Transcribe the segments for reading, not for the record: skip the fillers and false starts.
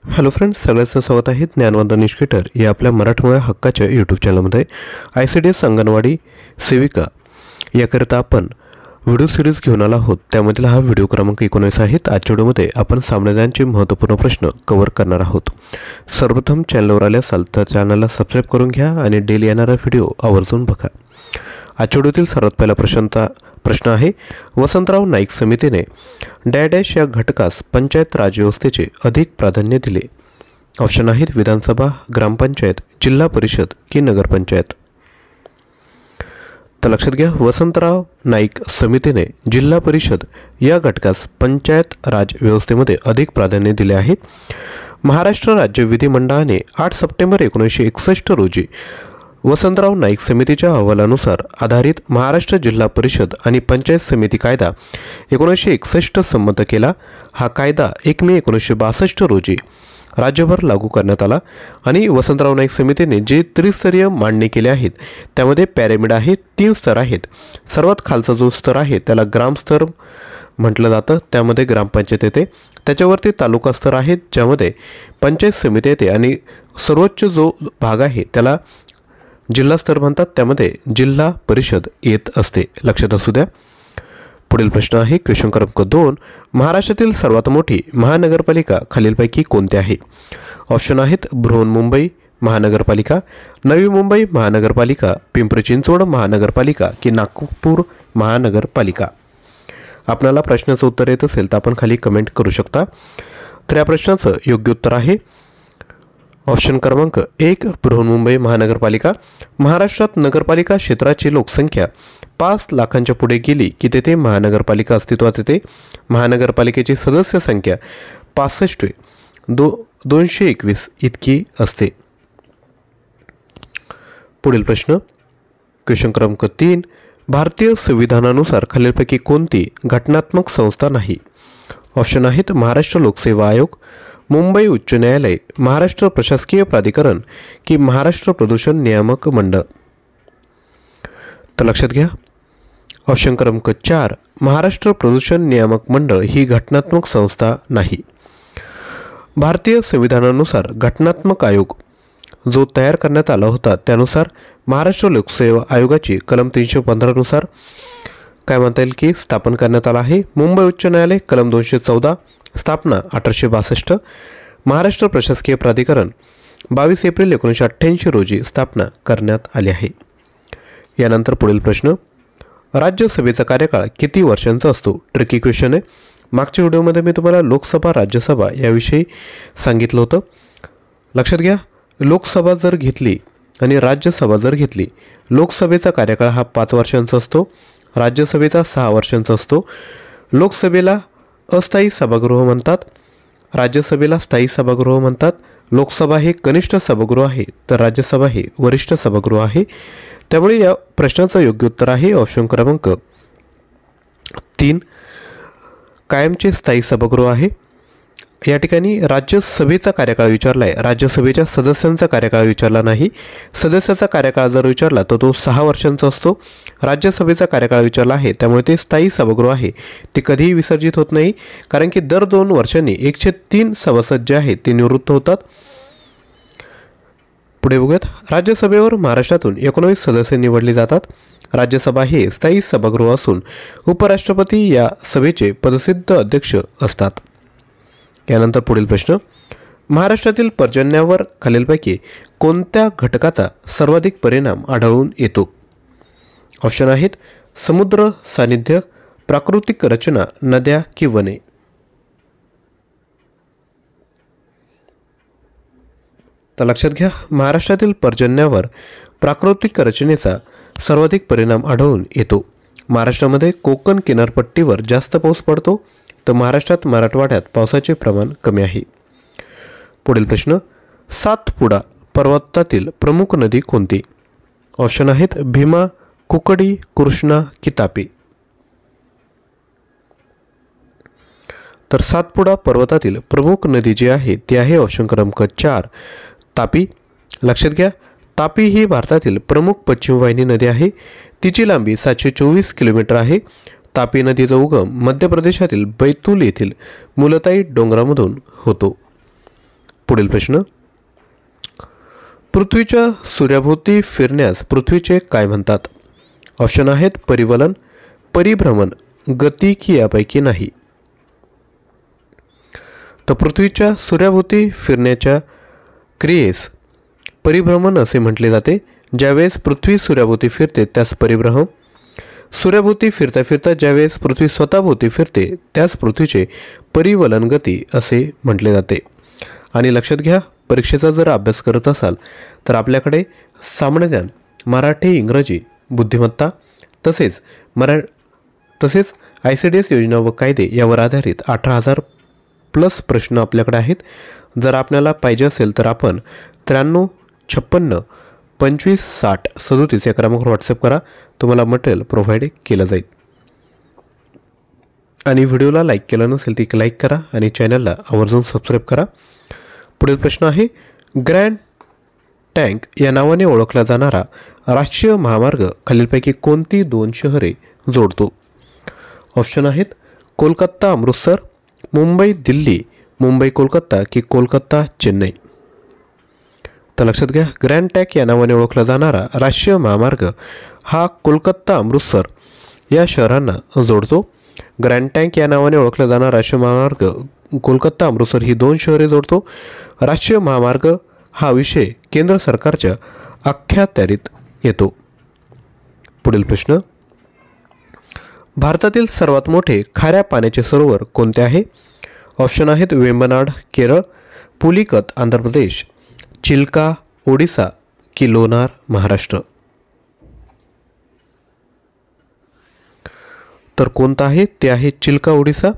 Hello friends, सगळ्यांचं स्वागत आहे ज्ञानवंदन एज्युकेटर या आपल्या मराठमोळ्या हक्काच्या यूट्यूब चॅनलमध्ये. ICDS अंगणवाडी सेविका याकरिता आपण व्हिडिओ सिरीज घेऊन आलो आहोत. त्यामधील हा व्हिडिओ क्रमांक 19 आहे. आजच्या व्हिडिओमध्ये आपण सामान्यांचे महत्त्वपूर्ण प्रश्न कव्हर करणार आहोत. सर्वप्रथम चॅनलवर आले असाल तर चॅनलला सबस्क्राईब करून घ्या आणि डेली येणारा व्हिडिओ आवर्जून बघा. आजच्या व्हिडिओतील सर्वात पहिला प्रश्न आहे, वसंतराव नाईक समितीने डॅश या घटकास पंचायत राज व्यवस्थेचे अधिक प्राधान्य दिले. ऑप्शन आहेत विधानसभा, ग्रामपंचायत, जिल्हा परिषद की नगरपंचायत. तर लक्षात घ्या, वसंतराव नाईक समितीने जिल्हा परिषद या घटकास पंचायत राज व्यवस्थेमध्ये अधिक प्राधान्य दिले आहे. महाराष्ट्र राज्य विधिमंडळाने 8 सप्टेंबर 1961 रोजी वसंतराव नाईक समितीच्या अहवालानुसार आधारित महाराष्ट्र जिल्हा परिषद आणि पंचायत समिती कायदा 1961 संमत केला. हा कायदा 1 मे 1962 रोजी राज्यभर लागू करण्यात आला आणि वसंतराव नाईक समितीने जे त्रिस्तरीय मांडणी केले आहेत त्यामध्ये पिरॅमिड आहे, 3 स्तर आहेत. सर्वात खालचा जो स्तर आहे त्याला ग्रामस्तर म्हटलं जातं, त्यामध्ये ग्रामपंचायत येते. त्याच्यावरती तालुका स्तर आहेत ज्यामध्ये पंचायत समिती येते आणि सर्वोच्च जो भाग आहे त्याला जिल्हा स्तर म्हणतात, त्यामध्ये जिल्हा परिषद येत असते. लक्षात असू द्या. पुढील प्रश्न आहे क्वेश्चन क्रमांक 2, महाराष्ट्रातील सर्वात मोठी महानगरपालिका खालीलपैकी कोणती आहे. ऑप्शन आहेत बृहन्मुंबई महानगरपालिका, नवी मुंबई महानगरपालिका, पिंपरी चिंचवड महानगरपालिका की नागपूर महानगरपालिका. आपल्याला प्रश्नाचं उत्तर येत असेल तर आपण खाली कमेंट करू शकता. तर या प्रश्नाचं योग्य उत्तर आहे ऑप्शन क्रमांक 1 बृहन्मुंबई महानगरपालिका. महाराष्ट्रात नगरपालिका क्षेत्राची लोकसंख्या 5 लाखांच्या पुढे गेली की तेथे महानगरपालिका अस्तित्वात येते. महानगरपालिकेची सदस्य संख्या 65,221 इतकी असते. पुढील प्रश्न क्वेश्चन क्रमांक 3, भारतीय संविधानानुसार खालीलपैकी कोणती घटनात्मक संस्था नाही. ऑप्शन आहेत महाराष्ट्र लोकसेवा आयोग, मुंबई उच्च न्यायालय, महाराष्ट्र प्रशासकीय प्राधिकरण की महाराष्ट्र प्रदूषण नियामक मंडळ. तर लक्षात घ्या, ऑप्शन क्रमांक 4 महाराष्ट्र प्रदूषण नियामक मंडळ ही घटनात्मक संस्था नाही. भारतीय संविधानानुसार घटनात्मक आयोग जो तयार करण्यात आला होता त्यानुसार महाराष्ट्र लोकसेवा आयोगाची कलम 315 नुसार काय म्हणता येईल की स्थापन करण्यात आला आहे. मुंबई उच्च न्यायालय कलम 214 स्थापना 1862. महाराष्ट्र प्रशासकीय प्राधिकरण 22 एप्रिल 1988 रोजी स्थापना करण्यात आली आहे. यानंतर पुढील प्रश्न, राज्यसभेचा कार्यकाळ किती वर्षांचा असतो. ट्रिकी क्वेश्चन आहे. मागच्या व्हिडिओमध्ये मी तुम्हाला लोकसभा राज्यसभा याविषयी सांगितलं होतं. लक्षात घ्या, लोकसभा जर घेतली आणि राज्यसभा जर घेतली, लोकसभेचा कार्यकाळ हा 5 वर्षांचा असतो, राज्यसभेचा 6 वर्षांचा असतो. लोकसभेला अस्थायी सभागृह म्हणतात, राज्यसभेला स्थायी सभागृह म्हणतात. लोकसभा हे कनिष्ठ सभागृह आहे तर राज्यसभा हे वरिष्ठ सभागृह आहे. त्यामुळे या प्रश्नाचं योग्य उत्तर आहे ऑप्शन क्रमांक 3 कायमचे स्थायी सभागृह आहे. या ठिकाणी राज्यसभेचा कार्यकाळ विचारला आहे, राज्यसभेच्या सदस्यांचा कार्यकाळ विचारला नाही. सदस्याचा कार्यकाळ जर विचारला तर तो 6 वर्षांचा असतो. राज्यसभेचा कार्यकाळ विचारला आहे त्यामुळे ते स्थायी सभागृह आहे, ते कधीही विसर्जित होत नाही, कारण की दर 2 वर्षांनी 103 सभासद जे आहेत ते निवृत्त होतात. पुढे बघूयात, राज्यसभेवर महाराष्ट्रातून 19 सदस्य निवडले जातात. राज्यसभा हे स्थायी सभागृह असून उपराष्ट्रपती या सभेचे पदसिद्ध अध्यक्ष असतात. यानंतर पुढील प्रश्न, महाराष्ट्रातील पर्जन्यावर खालीलपैकी कोणत्या घटकाचा सर्वाधिक परिणाम आढळून येतो. ऑप्शन आहेत समुद्र सानिध्य, प्राकृतिक रचना, नद्या की वने. तर लक्षात घ्या, महाराष्ट्रातील पर्जन्यावर प्राकृतिक रचनेचा सर्वाधिक परिणाम आढळून येतो. महाराष्ट्रामध्ये कोकण किनारपट्टीवर जास्त पाऊस पडतो तर महाराष्ट्रात मराठवाड्यात पावसाचे प्रमाण कमी आहे. पुढील प्रश्न, सातपुडा पर्वतातील प्रमुख नदी कोणती. ऑप्शन आहेत भीमा, कुकडी, कृष्णा की तापी. तर सातपुडा पर्वतातील प्रमुख नदी जी आहे ती आहे ऑप्शन क्रमांक 4 तापी. लक्षात घ्या, तापी ही भारतातील प्रमुख पश्चिम वाहिनी नदी आहे. तिची लांबी 724 किलोमीटर आहे. तापी नदीचा उगम मध्य प्रदेशातील बैतूल येथील मुलताई डोंगरामधून होतो. पुढील प्रश्न, पृथ्वीच्या सूर्याभोवती फिरण्यास पृथ्वीचे काय म्हणतात? ऑप्शन आहेत परिवलन, परिभ्रमण, गती की यापैकी नाही. तर पृथ्वीच्या सूर्याभोवती फिरण्याच्या क्रियेस परिभ्रमण असे म्हटले जाते. ज्यावेळेस पृथ्वी सूर्याभोवती फिरते त्यास परिभ्रमण, सूर्याभोवती फिरता फिरता ज्यावेळेस पृथ्वी स्वतःभोवती फिरते त्यास पृथ्वीचे परिवलन गती असे म्हटले जाते. आणि लक्षात घ्या, परीक्षेचा जर अभ्यास करत असाल तर आपल्याकडे सामान्य ज्ञान, मराठी, इंग्रजी, बुद्धिमत्ता तसेच ICDS योजना व कायदे यावर आधारित 18,000+ प्रश्न आपल्याकडे आहेत. जर आपल्याला पाहिजे असेल तर आपण 93 56 25 60 37 या क्रमांकावर व्हॉट्सअप करा. तुम्हाला मटेरियल प्रोव्हाइड केलं जाईल. आणि व्हिडिओला लाईक केलं नसेल तर लाईक करा आणि चॅनलला आवर्जून सबस्क्राईब करा. पुढील प्रश्न आहे, ग्रँड टँक या नावाने ओळखला जाणारा राष्ट्रीय महामार्ग खालीलपैकी कोणती 2 शहरे जोडतो? ऑप्शन आहेत कोलकाता अमृतसर, मुंबई दिल्ली, मुंबई कोलकाता की कोलकाता चेन्नई. तर लक्षात घ्या, ग्रँड टँक या नावाने ओळखला जाणारा राष्ट्रीय महामार्ग हा कोलकाता अमृतसर या शहरांना जोडतो. ग्रँड टँक या नावाने ओळखला जाणारा राष्ट्रीय महामार्ग कोलकाता अमृतसर ही 2 शहरे जोडतो. राष्ट्रीय महामार्ग हा विषय केंद्र सरकारच्या अखत्यारीत येतो. पुढील प्रश्न, भारतातील सर्वात मोठे खाऱ्या पाण्याचे सरोवर कोणते आहे? ऑप्शन आहेत वेंबनाड केरळ, पुलिकत आंध्र प्रदेश, चिल्का ओडिसा की लोणार महाराष्ट्र. तर कोणतं आहे ते आहे चिल्का ओडिसा.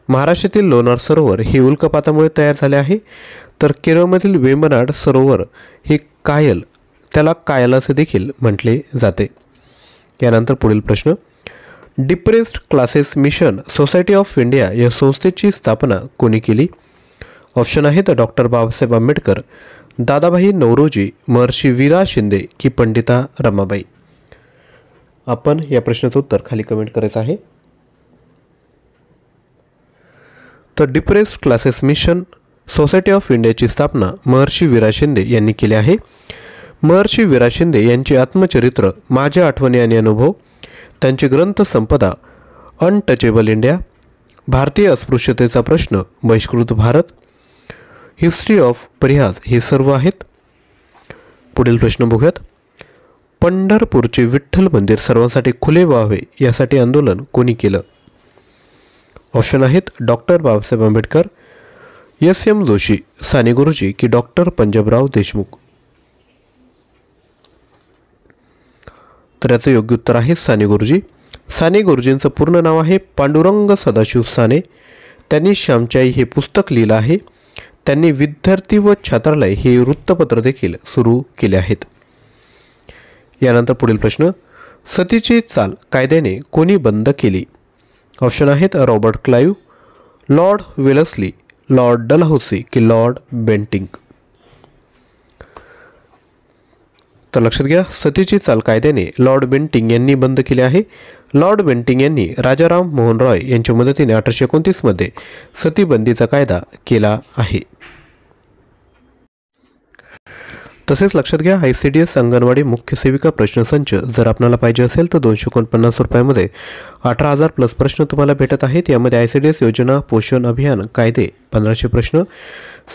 महाराष्ट्रातील लोणार सरोवर हे उल्कापातामुळे तयार झाले आहे. तर केरळमधील वेंबनाड सरोवर हे त्याला कायल असे देखील म्हटले जाते. यानंतर पुढील प्रश्न, depressed classes mission society of India या संस्थेची स्थापना कोणी केली? ऑप्शन आहेत डॉक्टर बाबासाहेब आंबेडकर, दादाभाई नौरोजी, महर्षी वीरा शिंदे की पंडिता रमाबाई. आपण या प्रश्नाचं उत्तर खाली कमेंट करायचं आहे. तर depressed classes mission society of इंडियाची स्थापना महर्षी वीरा शिंदे यांनी केली आहे. महर्षी वीरा शिंदे यांचे आत्मचरित्र माझ्या आठवणी आणि अनुभव, त्यांची ग्रंथसंपदा अनटचेबल इंडिया, भारतीय अस्पृश्यतेचा प्रश्न, बहिष्कृत भारत, हिस्ट्री ऑफ परिहास हे सर्व आहेत. पुढील प्रश्न बघूयात, पंढरपूरचे विठ्ठल मंदिर सर्वांसाठी खुले व्हावे यासाठी आंदोलन कोणी केलं? ऑप्शन आहेत डॉक्टर बाबासाहेब आंबेडकर, SM जोशी, साने गुरुजी की डॉक्टर पंजाबराव देशमुख. तर याचं योग्य उत्तर आहे साने गुरुजी. साने गुरुजींचं पूर्ण नाव आहे पांडुरंग सदाशिव साने. त्यांनी श्यामची हे पुस्तक लिहिलं आहे. त्यांनी विद्यार्थी व छात्रालय हे वृत्तपत्र देखील सुरू केले आहेत. यानंतर पुढील प्रश्न, सतीची चाल कायद्याने कोणी बंद केली? ऑप्शन आहेत Robert Clive, Lord Wellesley, Lord Dalhousie की लॉर्ड बेंटिंक. तर लक्षात घ्या, सतीची चाल कायद्याने लॉर्ड बेंटिंक यांनी बंद केले आहे. लॉर्ड बेंटिंक यांनी राजाराम मोहन रॉय यांच्या मदतीने 1829 मध्ये सतीबंदीचा कायदा केला आहे. तसेच लक्षात घ्या, ICDS अंगणवाडी मुख्य सेविका प्रश्नसंच जर आपल्याला पाहिजे असेल तर 249 रुपयामध्ये 18,000+ प्रश्न तुम्हाला भेटत आहेत. यामध्ये ICDS योजना, पोषण अभियान, कायदे 1500 प्रश्न,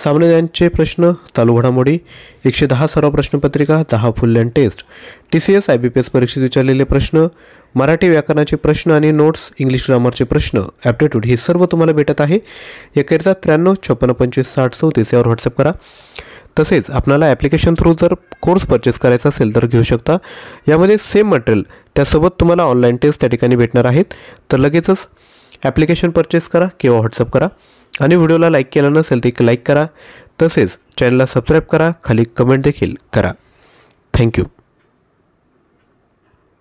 सामान्य ज्ञानचे प्रश्न, चालू घडामोडी 110 सराव प्रश्नपत्रिका, 10 full length test, TCS IBPS परीक्षेत विचारलेले प्रश्न, मराठी व्याकरणाचे प्रश्न आणि नोट्स, इंग्लिश ग्रामरचे प्रश्न, ॲप्टिट्यूड हे सर्व तुम्हाला भेटत आहे. याकरिता 93 56 25 60 34 यावर व्हॉट्सअप करा. तसेच आपल्याला ॲप्लिकेशन थ्रू जर कोर्स परचेस करायचा असेल तर घेऊ शकता. यामध्ये सेम मटेरियल त्यासोबत तुम्हाला ऑनलाईन टेस्ट त्या ठिकाणी भेटणार आहेत. तर लगेचच ॲप्लिकेशन परचेस करा किंवा व्हॉट्सअप करा. आणि व्हिडिओला लाईक केला नसेल तर एक लाईक करा. तसेच चॅनलला सबस्क्राईब करा, खाली कमेंट देखील करा. थँक्यू.